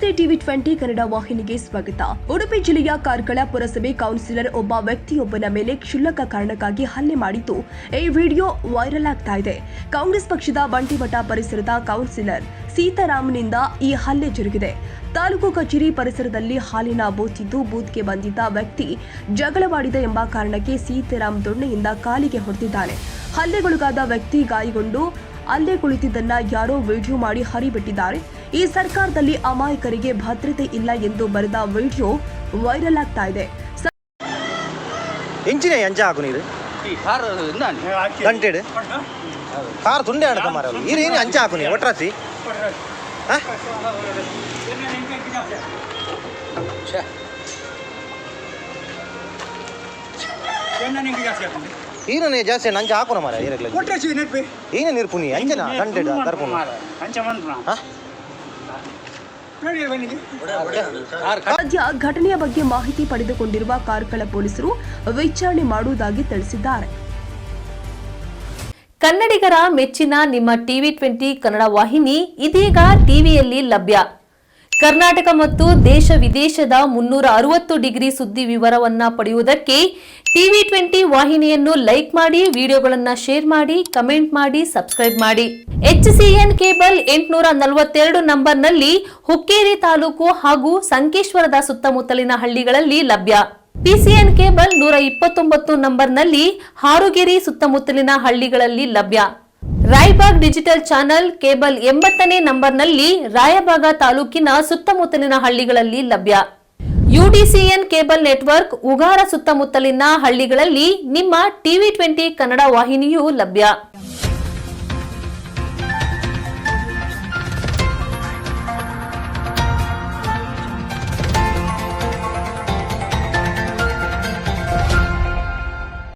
ನಮಸ್ತೆ ಟಿವಿ 20 ಕನ್ನಡ ವಾಹಿನಿಗೆ ಸ್ವಾಗತ. ಉಡುಪಿ ಜಿಲ್ಲೆಯ ಕಾರ್ಕಳ ಪುರಸಭೆ ಕೌನ್ಸಿಲರ್ ಒಬ್ಬ ವ್ಯಕ್ತಿಯೊಬ್ಬನ ಮೇಲೆ ಕ್ಷುಲ್ಲಕ ಕಾರಣಕ್ಕಾಗಿ ಹಲ್ಲೆ ಮಾಡಿದ್ದು ಈ ವಿಡಿಯೋ ವೈರಲ್ ಆಗ್ತಾ ಇದೆ. ಕಾಂಗ್ರೆಸ್ ಪಕ್ಷದ ಬಂಟಿಮಠ ಪರಿಸರದ ಕೌನ್ಸಿಲರ್ ಸೀತಾರಾಮ್ನಿಂದ ಈ ಹಲ್ಲೆ ಜರುಗಿದೆ. ತಾಲೂಕು ಕಚೇರಿ ಪರಿಸರದಲ್ಲಿ ಹಾಲಿನ ಬೂತ್ ಇದ್ದು ಬೂತ್ಗೆ ಬಂದಿದ್ದ ವ್ಯಕ್ತಿ ಜಗಳವಾಡಿದ ಎಂಬ ಕಾರಣಕ್ಕೆ ಸೀತಾರಾಮ್ ದೊಣ್ಣೆಯಿಂದ ಕಾಲಿಗೆ ಹೊಡೆದಿದ್ದಾನೆ. ಹಲ್ಲೆಗೊಳಗಾದ ವ್ಯಕ್ತಿ ಗಾಯಗೊಂಡು ಅಲ್ಲೇ ಕುಳಿತಿದ್ದನ್ನ ಯಾರೋ ವಿಡಿಯೋ ಮಾಡಿ ಹರಿಬಿಟ್ಟಿದ್ದಾರೆ. ಈ ಸರ್ಕಾರದಲ್ಲಿ ಅಮಾಯಕರಿಗೆ ಭದ್ರತೆ ಇಲ್ಲ ಎಂದು ಬರೆದ ವಿಡಿಯೋ ವೈರಲ್ ಆಗ್ತಾ ಇದೆ. ಎಂಚಿನ ಎಂಜ ಹಾಕು ನೀರು ಗಂಟೆಡು ಕಾರ್ ತುಂಡೆ ಆಡ್ಕ ಮಾರ ಏನು ಅಂಚ ಹಾಕು ನೀರು ಒಟ್ರಾಸಿ ಈನೇ ಜಾಸ್ತಿ ಅಂಚ ಹಾಕೋಣ ಮಾರ ಏನೇ ನಿರ್ಪುನಿ ಅಂಚನ ಗಂಟೆಡು ಕರ್ಕೊಂಡು ಸದ್ಯ ಘಟನೆಯ ಬಗ್ಗೆ ಮಾಹಿತಿ ಪಡೆದುಕೊಂಡಿರುವ ಕಾರ್ಕಳ ಪೊಲೀಸರು ವಿಚಾರಣೆ ಮಾಡುವುದಾಗಿ ತಿಳಿಸಿದ್ದಾರೆ. ಕನ್ನಡಿಗರ ಮೆಚ್ಚಿನ ನಿಮ್ಮ ಟಿವಿ 20 ಕನ್ನಡ ವಾಹಿನಿ ಇದೀಗ ಟಿವಿಯಲ್ಲಿ ಲಭ್ಯ. ಕರ್ನಾಟಕ ಮತ್ತು ದೇಶ ವಿದೇಶದ 360 ಡಿಗ್ರಿ ಸುದ್ದಿ ವಿವರವನ್ನ ಪಡೆಯುವುದಕ್ಕೆ ಟಿವಿ 20 ವಾಹಿನಿಯನ್ನು ಲೈಕ್ ಮಾಡಿ, ವಿಡಿಯೋಗಳನ್ನು ಶೇರ್ ಮಾಡಿ, ಕಮೆಂಟ್ ಮಾಡಿ, ಸಬ್ಸ್ಕ್ರೈಬ್ ಮಾಡಿ. HCN ಕೇಬಲ್ 842 ನಂಬರ್ನಲ್ಲಿ ಹುಕ್ಕೇರಿ ತಾಲೂಕು ಹಾಗೂ ಸಂಕೇಶ್ವರದ ಸುತ್ತಮುತ್ತಲಿನ ಹಳ್ಳಿಗಳಲ್ಲಿ ಲಭ್ಯ. PCN ಕೇಬಲ್ 129 ನಂಬರ್ನಲ್ಲಿ ಹಾರುಗೆರೆ ಸುತ್ತಮುತ್ತಲಿನ ಹಳ್ಳಿಗಳಲ್ಲಿ ಲಭ್ಯ. ರಾಯಬಾಗ್ ಡಿಜಿಟಲ್ ಚಾನೆಲ್ ಕೇಬಲ್ 80ನೇ ನಂಬರ್ನಲ್ಲಿ ರಾಯಬಾಗ ತಾಲೂಕಿನ ಸುತ್ತಮುತ್ತಲಿನ ಹಳ್ಳಿಗಳಲ್ಲಿ ಲಭ್ಯ. UDCN ಕೇಬಲ್ ನೆಟ್ವರ್ಕ್ ಉಗಾರ ಸುತ್ತಮುತ್ತಲಿನ ಹಳ್ಳಿಗಳಲ್ಲಿ ನಿಮ್ಮ ಟಿವಿ 20 ಕನ್ನಡ ವಾಹಿನಿಯೂ ಲಭ್ಯ.